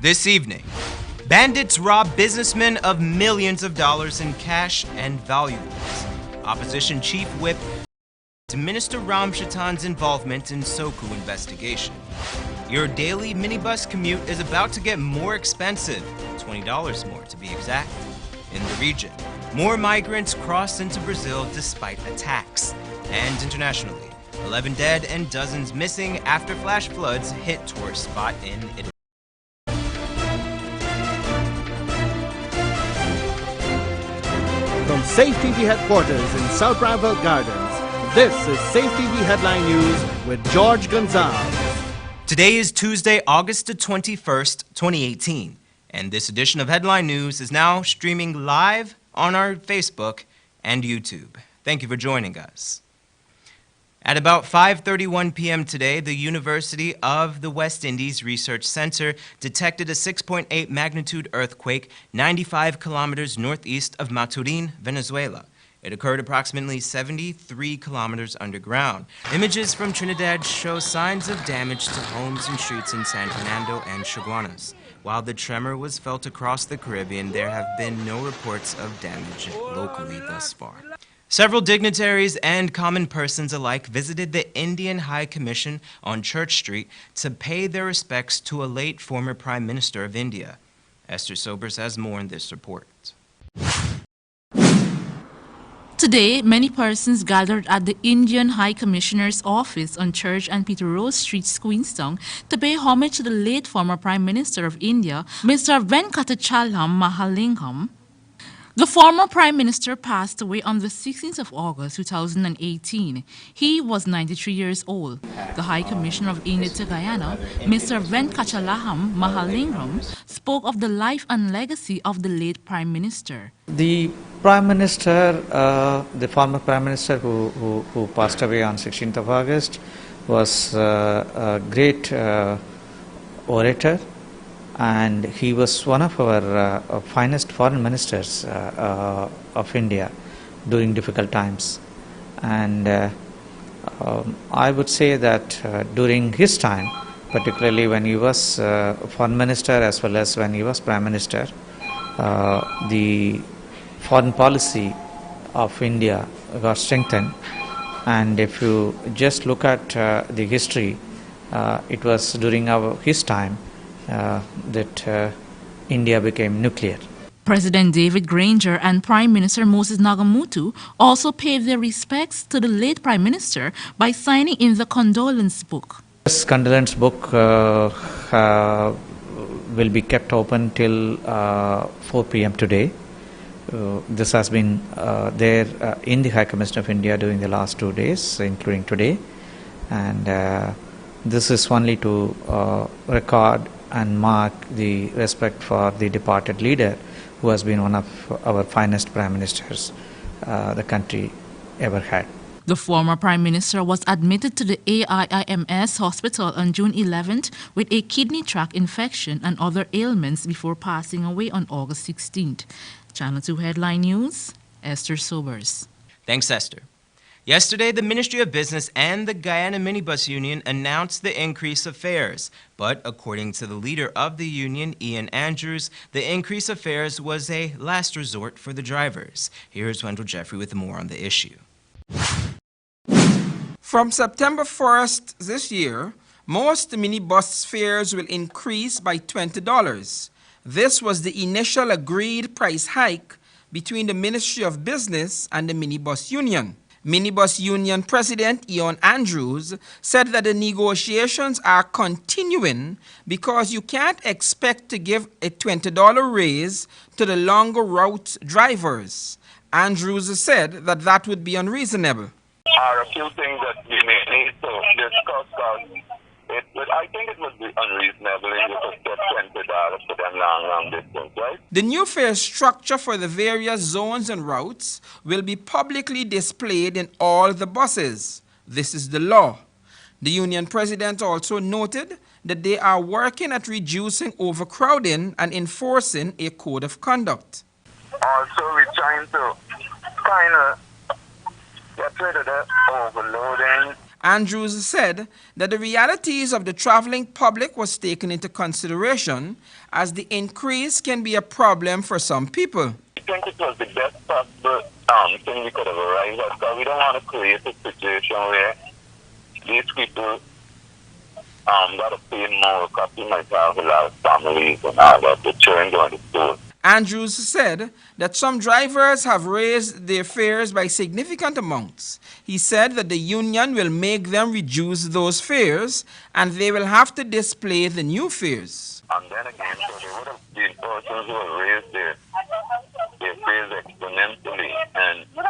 This evening, bandits rob businessmen of millions of dollars in cash and valuables. Opposition Chief Whip to Minister Ramchatan's involvement in Soku investigation. Your daily minibus commute is about to get more expensive, $20 more to be exact. In the region, more migrants cross into Brazil despite attacks. And internationally, 11 dead and dozens missing after flash floods hit tourist spot in Italy. From Safe TV headquarters in South Rival Gardens, this is Safe TV Headline News with George Gonzalez. Today is Tuesday, August the 21st, 2018, and this edition of Headline News is now streaming live on our Facebook and YouTube. Thank you for joining us. At about 5:31 p.m. today, the University of the West Indies Research Center detected a 6.8 magnitude earthquake 95 kilometers northeast of Maturin, Venezuela. It occurred approximately 73 kilometers underground. Images from Trinidad show signs of damage to homes and streets in San Fernando and Chaguanas. While the tremor was felt across the Caribbean, there have been no reports of damage locally thus far. Several dignitaries and common persons alike visited the Indian High Commission on Church Street to pay their respects to a late former Prime Minister of India. Esther Sobers has more in this report. Today, many persons gathered at the Indian High Commissioner's office on Church and Peter Rose Street, Queenstown, to pay homage to the late former Prime Minister of India, Mr. Venkatachalam Mahalingam. The former Prime Minister passed away on the 16th of August 2018. He was 93 years old. The High Commissioner of India to Guyana, Mr. Venkatachalam Mahalingam, spoke of the life and legacy of the late Prime Minister. The Prime Minister, the former Prime Minister who passed away on 16th of August, was a great orator, and he was one of our finest foreign ministers of India during difficult times. And I would say that during his time, particularly when he was foreign minister as well as when he was Prime Minister, the foreign policy of India got strengthened. And if you just look at the history, it was during his time that India became nuclear. President David Granger and Prime Minister Moses Nagamutu also paid their respects to the late Prime Minister by signing in the condolence book. This condolence book will be kept open till 4 p.m. today. This has been there in the High Commission of India during the last 2 days, including today. And this is only to record and mark the respect for the departed leader who has been one of our finest prime ministers the country ever had. The former Prime Minister was admitted to the AIIMS hospital on June 11th with a kidney tract infection and other ailments before passing away on August 16th. Channel 2 Headline News, Esther Sobers. Thanks, Esther. Yesterday, the Ministry of Business and the Guyana Minibus Union announced the increase of fares. But according to the leader of the union, Ian Andrews, the increase of fares was a last resort for the drivers. Here's Wendell Jeffrey with more on the issue. From September 1st this year, most minibus fares will increase by $20. This was the initial agreed price hike between the Ministry of Business and the Minibus Union. Minibus Union President Ian Andrews said that the negotiations are continuing because you can't expect to give a $20 raise to the longer route drivers. Andrews said that that would be unreasonable. There are a few things that we may need to discuss. I think it would be unreasonable if you could get $20 for them long distance, right? The new fare structure for the various zones and routes will be publicly displayed in all the buses. This is the law. The union president also noted that they are working at reducing overcrowding and enforcing a code of conduct. Also, we're trying to kind of get rid of the overloading. Andrews said that the realities of the traveling public was taken into consideration, as the increase can be a problem for some people. I think it was the best possible thing we could have arrived at, because we don't want to create a situation where these people got to pay more, because we might have a lot of families and all that, the children going to school. Andrews said that some drivers have raised their fares by significant amounts. He said that the union will make them reduce those fares, and they will have to display the new fares. And then again, so there would have been persons who have raised their fares exponentially, and when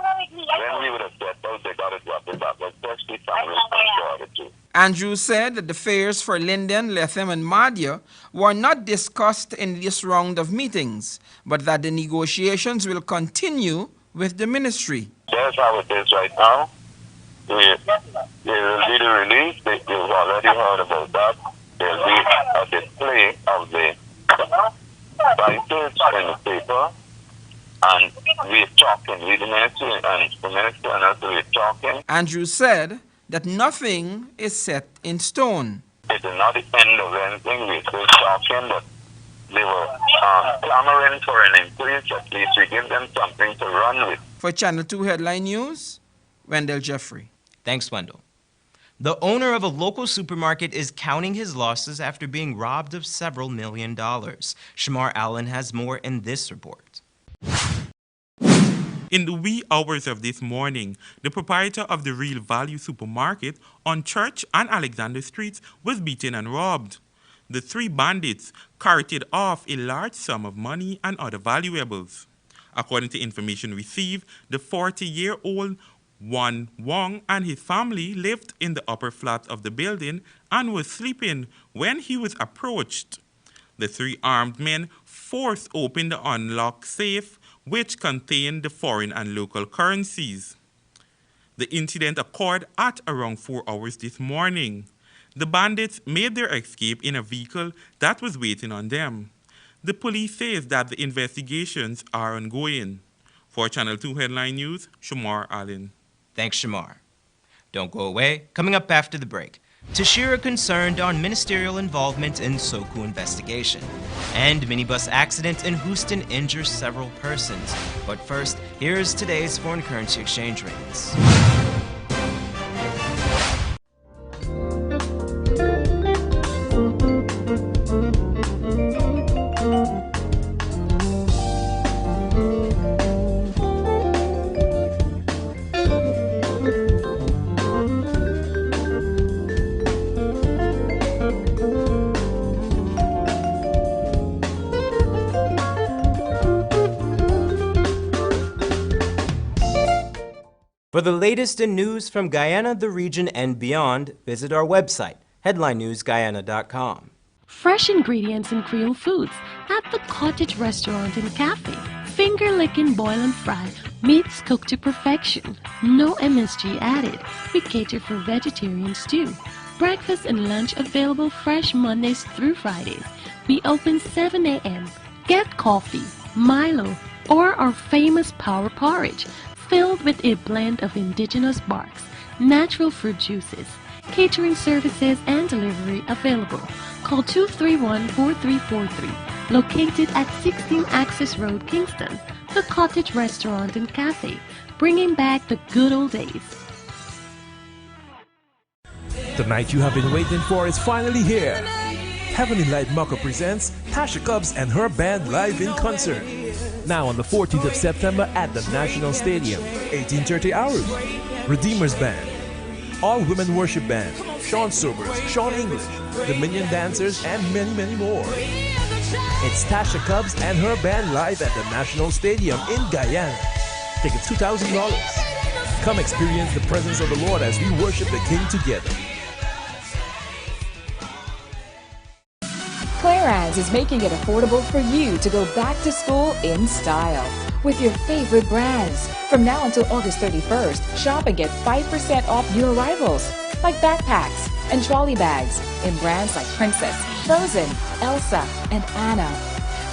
we would have set out, they got to drop it back, especially families from Florida too. Andrews said that the fares for Linden, Lethem, and Madhya were not discussed in this round of meetings, but that the negotiations will continue with the ministry. That's how it is right now. There will be the release. You've already heard about that. There will be a display of the prices in the paper. And we're talking with the ministry and us, we're talking. Andrews said that nothing is set in stone. It is not the end of anything. We're still talking, but they were clamoring for an increase. At least we give them something to run with. For Channel 2 Headline News, Wendell Jeffrey. Thanks, Wendell. The owner of a local supermarket is counting his losses after being robbed of several $1 million. Shamar Allen has more in this report. In the wee hours of this morning, the proprietor of the Real Value supermarket on Church and Alexander Streets was beaten and robbed. The three bandits carted off a large sum of money and other valuables. According to information received, the 40-year-old Wan Wong and his family lived in the upper flat of the building and was sleeping when he was approached. The three armed men forced open the unlocked safe, which contained the foreign and local currencies. The incident occurred at around 4 hours this morning. The bandits made their escape in a vehicle that was waiting on them. The police says that the investigations are ongoing. For Channel 2 Headline News, Shamar Allen. Thanks, Shamar. Don't go away. Coming up after the break, Tashira concerned on ministerial involvement in Soku investigation. And minibus accident in Houston injures several persons. But first, here's today's foreign currency exchange rates. For the latest in news from Guyana, the region, and beyond, visit our website, headlinenewsguyana.com. Fresh ingredients in Creole foods at the Cottage Restaurant and Cafe. Finger-licking boil and fry, meats cooked to perfection. No MSG added. We cater for vegetarians too. Breakfast and lunch available fresh Mondays through Fridays. We open 7 a.m. Get coffee, Milo, or our famous power porridge, filled with a blend of indigenous barks, natural fruit juices. Catering services and delivery available. Call 231-4343. Located at 16 Access Road, Kingston. The Cottage Restaurant and Cafe, bringing back the good old days. The night you have been waiting for is finally here. Heavenly Light Mako presents Tasha Cobbs and her band live in concert. Now on the 14th of September at the National Stadium, 18:30 hours. Redeemers Band, All Women Worship Band, Sean Sobers, Sean English, the Minion Dancers, and many, many more. It's Tasha Cobbs and her band live at the National Stadium in Guyana. Tickets $2,000. Come experience the presence of the Lord as we worship the King together. Clarins is making it affordable for you to go back to school in style with your favorite brands. From now until August 31st, shop and get 5% off new arrivals like backpacks and trolley bags in brands like Princess, Frozen, Elsa, and Anna.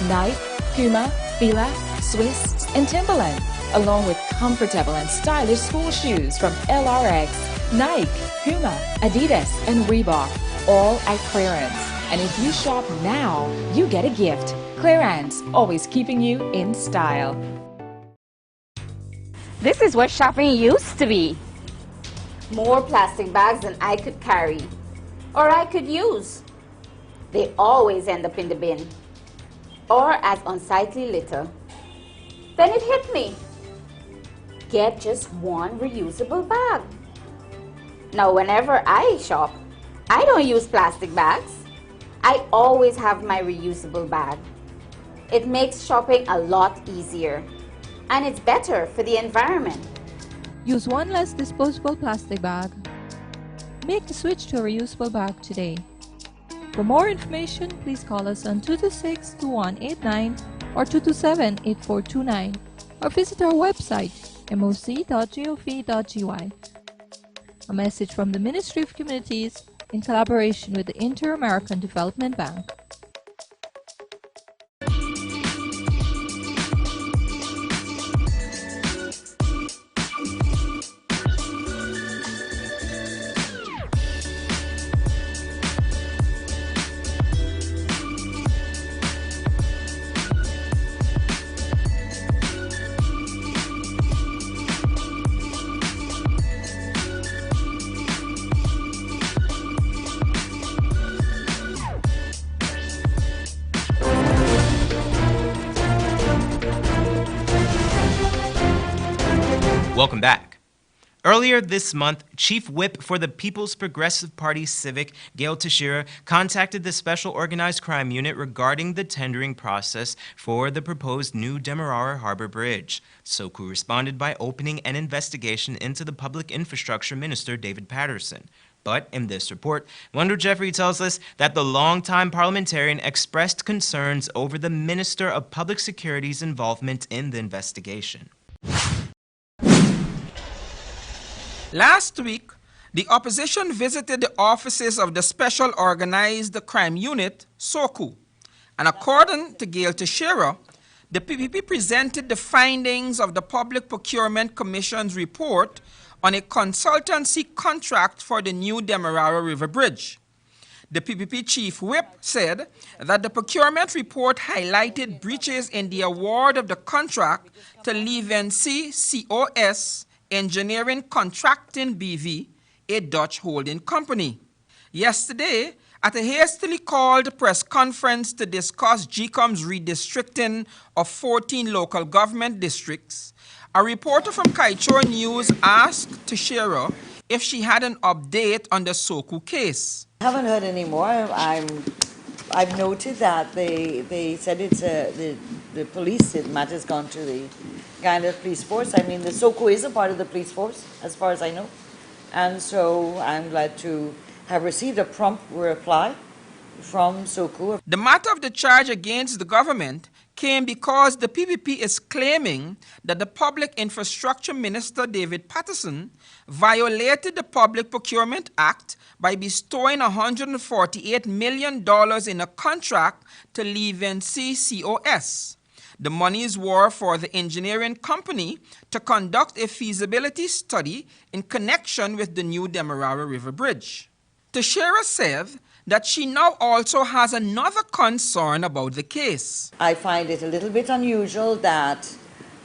Nike, Puma, Fila, Swiss, and Timberland, along with comfortable and stylish school shoes from LRX, Nike, Puma, Adidas, and Reebok, all at clearance. And if you shop now, you get a gift. Clearance, always keeping you in style. This is what shopping used to be. More plastic bags than I could carry or I could use. They always end up in the bin or as unsightly litter. Then it hit me. Get just one reusable bag. Now whenever I shop, I don't use plastic bags. I always have my reusable bag. It makes shopping a lot easier and it's better for the environment. Use one less disposable plastic bag. Make the switch to a reusable bag today. For more information, please call us on 226-2189 or 227-8429 or visit our website moc.gov.gy. A message from the Ministry of Communities in collaboration with the Inter-American Development Bank. Welcome back. Earlier this month, Chief Whip for the People's Progressive Party Civic, Gail Teixeira, contacted the Special Organized Crime Unit regarding the tendering process for the proposed new Demerara Harbor Bridge. SOCU responded by opening an investigation into the Public Infrastructure Minister, David Patterson. But in this report, Wendell Jeffrey tells us that the longtime parliamentarian expressed concerns over the Minister of Public Security's involvement in the investigation. Last week, the opposition visited the offices of the Special Organized Crime Unit, SOCU, and according to Gail Teixeira, the PPP presented the findings of the Public Procurement Commission's report on a consultancy contract for the new Demerara River Bridge. The PPP Chief Whip said that the procurement report highlighted breaches in the award of the contract to Levency COS Engineering Contracting BV, a Dutch holding company. Yesterday, at a hastily called press conference to discuss GCOM's redistricting of 14 local government districts, a reporter from Kaichor News asked Teixeira if she had an update on the SOCU case. I haven't heard any more. I've noted that they said it's the police, the matter's gone to the Guyana police force. I mean, the SOCU is a part of the police force, as far as I know. And so I'm glad to have received a prompt reply from SOCU. The matter of the charge against the government came because the PPP is claiming that the Public Infrastructure Minister, David Patterson, violated the Public Procurement Act by bestowing $148 million in a contract to Levency COS. The monies were for the engineering company to conduct a feasibility study in connection with the new Demerara River Bridge. Teixeira said that she now also has another concern about the case. I find it a little bit unusual that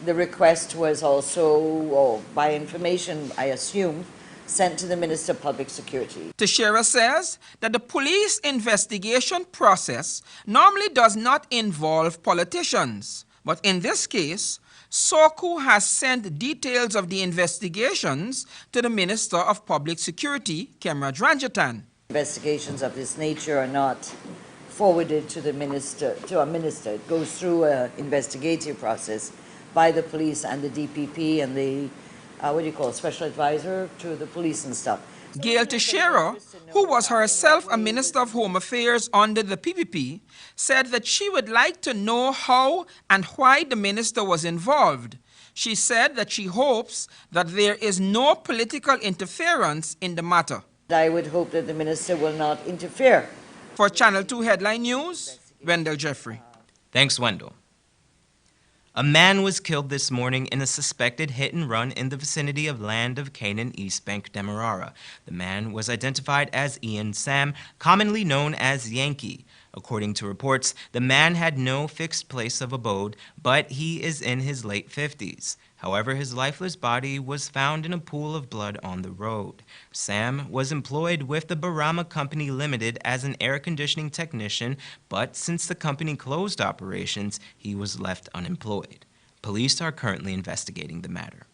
the request was also, or by information I assume, sent to the Minister of Public Security. Teixeira says that the police investigation process normally does not involve politicians, but in this case, SOCU has sent details of the investigations to the Minister of Public Security, Kemraj Ranjatan. Investigations of this nature are not forwarded to the minister, to a minister. It goes through an investigative process by the police and the DPP and the special advisor to the police and stuff. Gail Teixeira, who was herself a Minister of Home Affairs under the PPP, said that she would like to know how and why the minister was involved. She said that she hopes that there is no political interference in the matter. I would hope that the minister will not interfere. For Channel 2 Headline News, Wendell Jeffrey. Thanks, Wendell. A man was killed this morning in a suspected hit and run in the vicinity of Land of Canaan, East Bank, Demerara. The man was identified as Ian Sam, commonly known as Yankee. According to reports, the man had no fixed place of abode, but he is in his late 50s. However, his lifeless body was found in a pool of blood on the road. Sam was employed with the Barama Company Limited as an air conditioning technician, but since the company closed operations, he was left unemployed. Police are currently investigating the matter.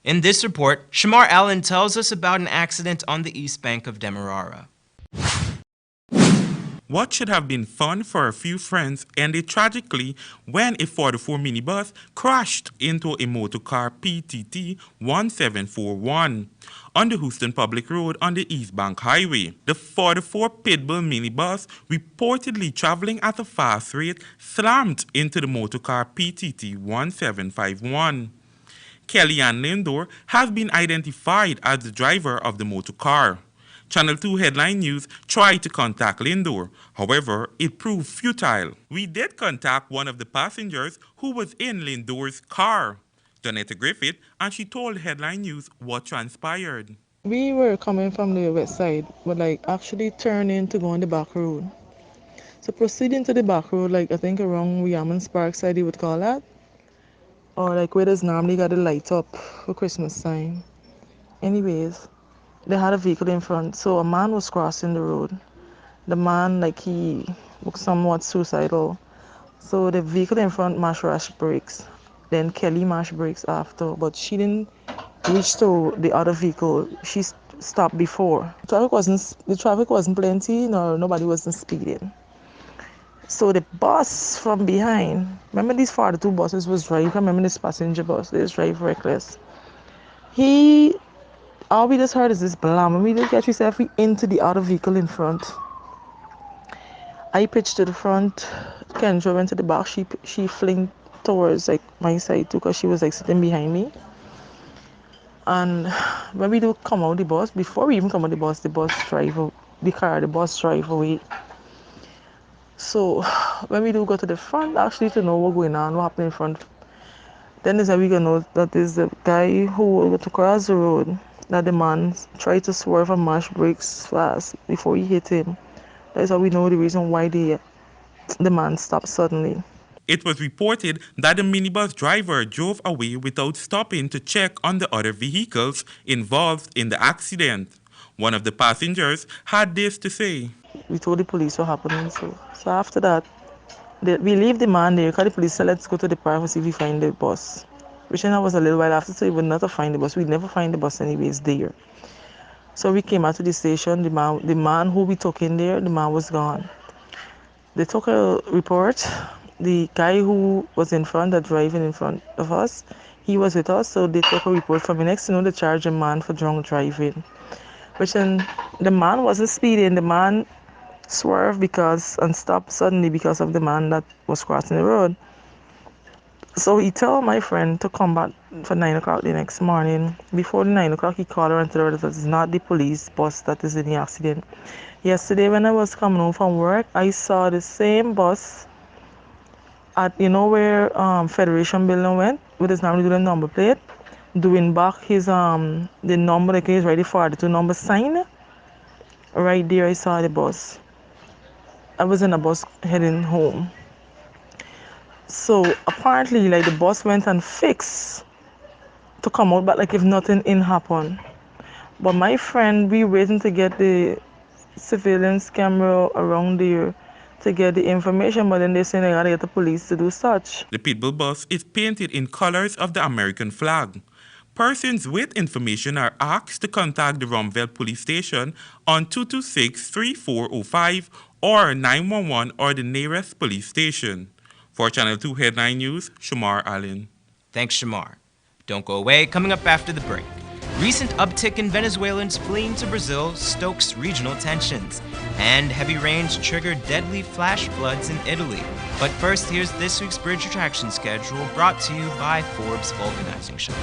In this report, Shamar Allen tells us about an accident on the east bank of Demerara. What should have been fun for a few friends ended tragically when a 44 minibus crashed into a motorcar PTT 1741 on the Houston Public Road on the East Bank Highway. The 44 Pitbull minibus, reportedly traveling at a fast rate, slammed into the motorcar PTT 1751. Kellyanne Lindor has been identified as the driver of the motorcar. Channel 2 Headline News tried to contact Lindor. However, it proved futile. We did contact one of the passengers who was in Lindor's car, Donetta Griffith, and she told Headline News what transpired. We were coming from the west side, but actually turning to go on the back road. So proceeding to the back road, I think around Yaman's Park side, you would call that, or where there's normally got the light up for Christmas time. Anyways, they had a vehicle in front, so a man was crossing the road. The man, he looked somewhat suicidal. So the vehicle in front mashed brakes. Then Kelly mashed brakes after, but she didn't reach to the other vehicle. She stopped before. The traffic wasn't plenty, nor nobody wasn't speeding. So the bus from behind, remember these 42 buses was driving, remember this passenger bus, they drive reckless. All we just heard is this blam, and we just get yourself into the other vehicle in front. I pitched to the front, Kendra went to the back, she flinged towards my side too, because she was sitting behind me. And when we do come out the bus, before we even come out the bus drive away. So when we do go to the front, actually to know what's going on, what happened in front, then is how we gonna know that is the guy who went to cross the road, that the man tried to swerve and mash brakes fast before he hit him. That's how we know the reason why the man stopped suddenly. It was reported that the minibus driver drove away without stopping to check on the other vehicles involved in the accident. One of the passengers had this to say. We told the police what happened. So after that, we leave the man there, because the police said, let's go to the park and see if we find the bus. Which then was a little while after, so we would not have find the bus. We never find the bus anyways there. So we came out to the station. The man who we took in there, the man was gone. They took a report. The guy who was in front, that driving in front of us, he was with us, so they took a report from me. Next to know, they charged a man for drunk driving. Which then, the man wasn't speeding. The man swerved and stopped suddenly because of the man that was crossing the road. So he told my friend to come back for 9 o'clock the next morning. Before the 9 o'clock, he called her and told her that it's not the police bus that is in the accident. Yesterday, when I was coming home from work, I saw the same bus at, where Federation Building went, with his normally doing number plate, doing back his, the number, he's ready for the 2 number sign. Right there, I saw the bus. I was in a bus heading home. So apparently, the bus went and fixed to come out, but if nothing in happened. But my friend, we waiting to get the surveillance camera around there to get the information, but then they say they gotta get the police to do such. The Pitbull bus is painted in colors of the American flag. Persons with information are asked to contact the Rumville Police Station on 226-3405 or 911 or the nearest police station. For Channel 2 Headline News, Shamar Allen. Thanks, Shamar. Don't go away. Coming up after the break. Recent uptick in Venezuelans fleeing to Brazil stokes regional tensions. And heavy rains triggered deadly flash floods in Italy. But first, here's this week's Bridge Attraction schedule brought to you by Forbes Vulcanizing Show.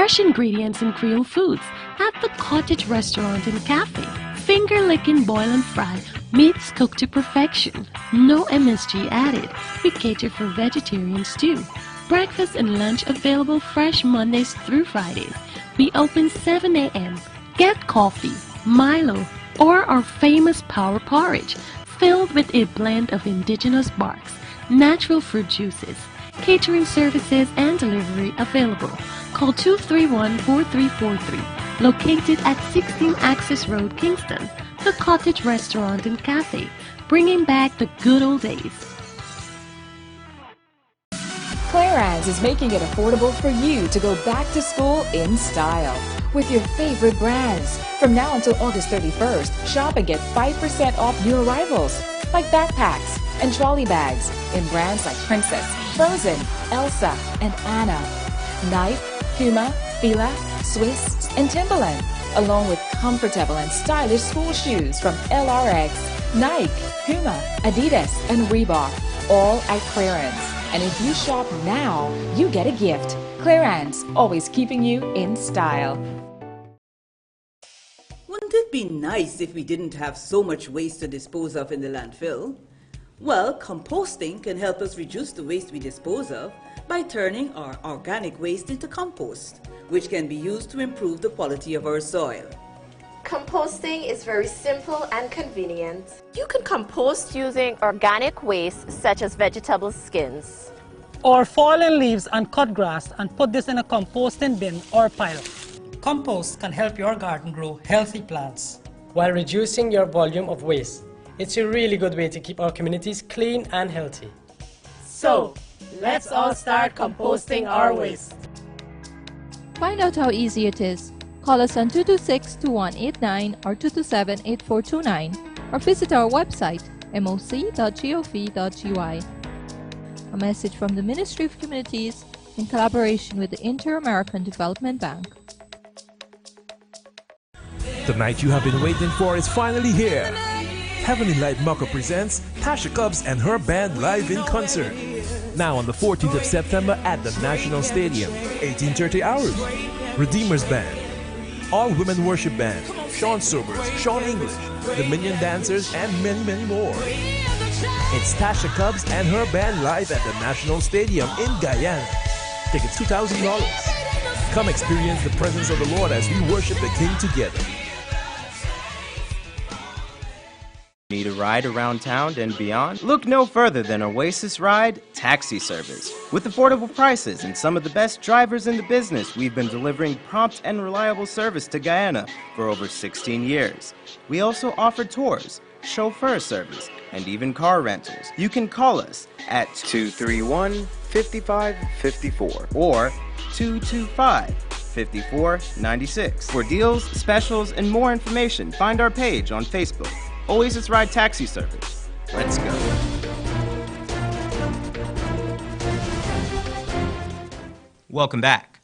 fresh ingredients in Creole foods at the Cottage Restaurant and Cafe. Finger licking boil and fry, meats cooked to perfection. No MSG added. We cater for vegetarians too. Breakfast and lunch available fresh Mondays through Fridays. We open 7 a.m. Get coffee, Milo, or our famous power porridge filled with a blend of indigenous barks, natural fruit juices. Catering services and delivery available. Call 231-4343. Located at 16 Access Road, Kingston. The Cottage Restaurant and Cafe, bringing back the good old days. Clarence is making it affordable for you to go back to school in style with your favorite brands. From now until August 31st, shop and get 5% off new arrivals, like backpacks and trolley bags in brands like Princess, Frozen, Elsa, and Anna. Nike, Puma, Fila, Swiss, and Timberland, along with comfortable and stylish school shoes from LRX, Nike, Puma, Adidas, and Reebok, all at clearance. And if you shop now, you get a gift. Clarence, always keeping you in style. Wouldn't it be nice if we didn't have so much waste to dispose of in the landfill? Well, composting can help us reduce the waste we dispose of by turning our organic waste into compost, which can be used to improve the quality of our soil. Composting is very simple and convenient. You can compost using organic waste such as vegetable skins, or fallen leaves and cut grass and put this in a composting bin or pile. Compost can help your garden grow healthy plants while reducing your volume of waste. It's a really good way to keep our communities clean and healthy. So, let's all start composting our waste. Find out how easy it is. Call us on 226-2189 or 227-8429 or visit our website moc.gov.ui. A message from the Ministry of Communities in collaboration with the Inter-American Development Bank. The night you have been waiting for is finally here. Heavenly Light Mucker presents Tasha Cobbs and her band live in concert. Now on the 14th of September at the National Stadium, 18:30 hours. Redeemer's Band, All Women Worship Band, Sean Sobers, Sean English, the Minion Dancers, and many, many more. It's Tasha Cobbs and her band live at the National Stadium in Guyana. Tickets $2,000. Come experience the presence of the Lord as we worship the King together. Need a ride around town and beyond? Look no further than Oasis Ride Taxi Service. With affordable prices and some of the best drivers in the business, we've been delivering prompt and reliable service to Guyana for over 16 years. We also offer tours, chauffeur service, and even car rentals. You can call us at 231-5554 or 225-5496. For deals, specials, and more information, find our page on Facebook. Oasis Ride Taxi Service. Let's go. Welcome back.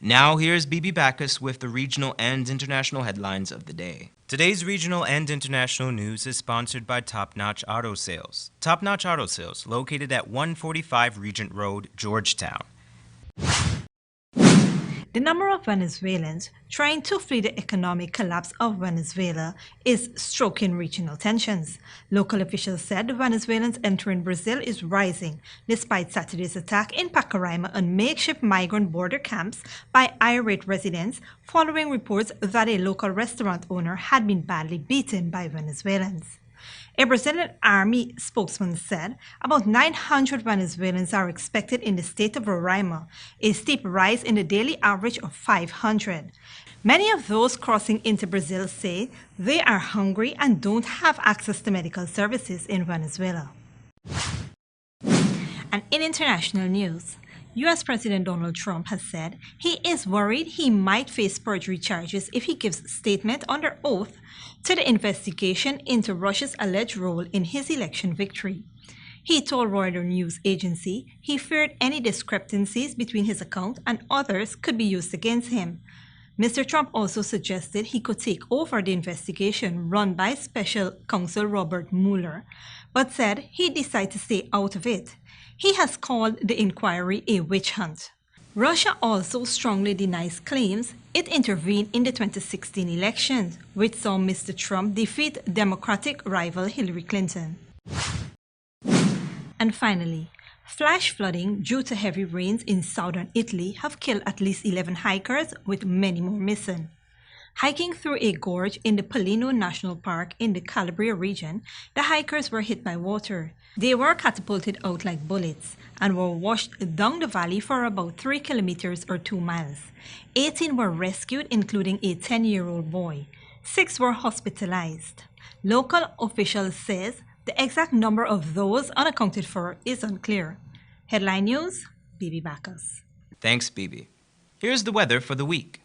Now here's BB Backus with the regional and international headlines of the day. Today's regional and international news is sponsored by Top Notch Auto Sales. Top Notch Auto Sales, located at 145 Regent Road, Georgetown. The number of Venezuelans trying to flee the economic collapse of Venezuela is stoking regional tensions. Local officials said the Venezuelans entering Brazil is rising, despite Saturday's attack in Pacaraima on makeshift migrant border camps by irate residents following reports that a local restaurant owner had been badly beaten by Venezuelans. A Brazilian army spokesman said about 900 Venezuelans are expected in the state of Roraima, a steep rise in the daily average of 500. Many of those crossing into Brazil say they are hungry and don't have access to medical services in Venezuela. And in international news, U.S. President Donald Trump has said he is worried he might face perjury charges if he gives a statement under oath to the investigation into Russia's alleged role in his election victory. He told Reuters news agency he feared any discrepancies between his account and others could be used against him. Mr. Trump also suggested he could take over the investigation run by Special Counsel Robert Mueller, but said he'd decide to stay out of it. He has called the inquiry a witch hunt. Russia also strongly denies claims it intervened in the 2016 elections, which saw Mr. Trump defeat Democratic rival Hillary Clinton. And finally, flash flooding due to heavy rains in southern Italy have killed at least 11 hikers, with many more missing. Hiking through a gorge in the Pollino National Park in the Calabria region, the hikers were hit by water. They were catapulted out like bullets and were washed down the valley for about 3 kilometers or 2 miles. 18 were rescued, including a 10-year-old boy. 6 were hospitalized. Local officials say the exact number of those unaccounted for is unclear. Headline News, Bibi Bacchus. Thanks, Bibi. Here's the weather for the week.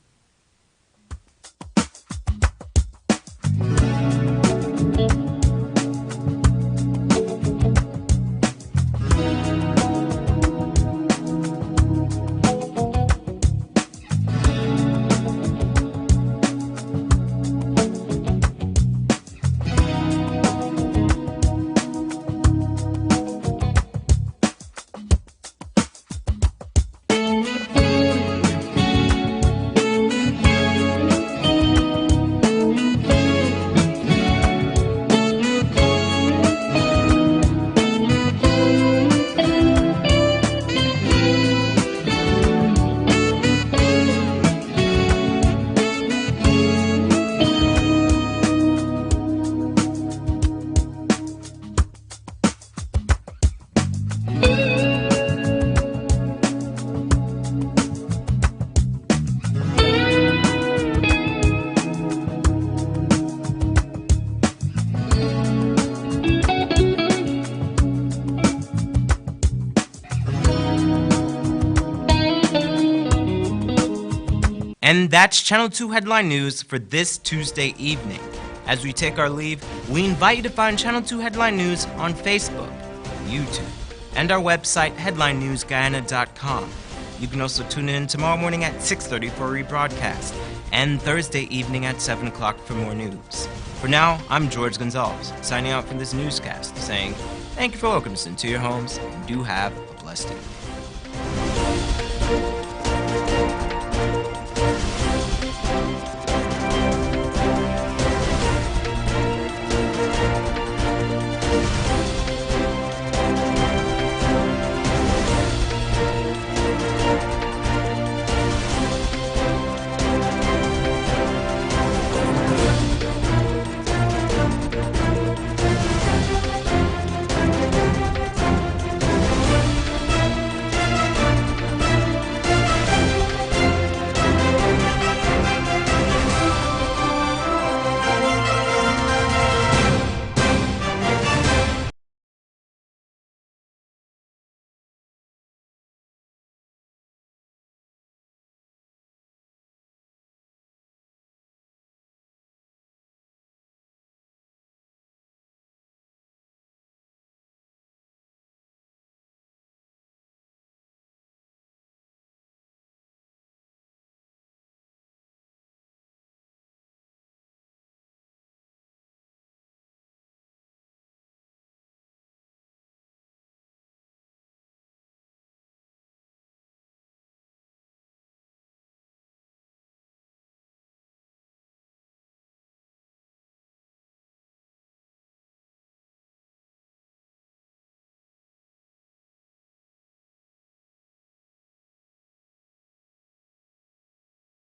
And that's Channel 2 Headline News for this Tuesday evening. As we take our leave, we invite you to find Channel 2 Headline News on Facebook, YouTube, and our website, headlinenewsguyana.com. You can also tune in tomorrow morning at 6:30 for a rebroadcast, and Thursday evening at 7 o'clock for more news. For now, I'm George Gonzalez, signing out from this newscast, saying thank you for welcoming us into your homes, and do have a blessed day.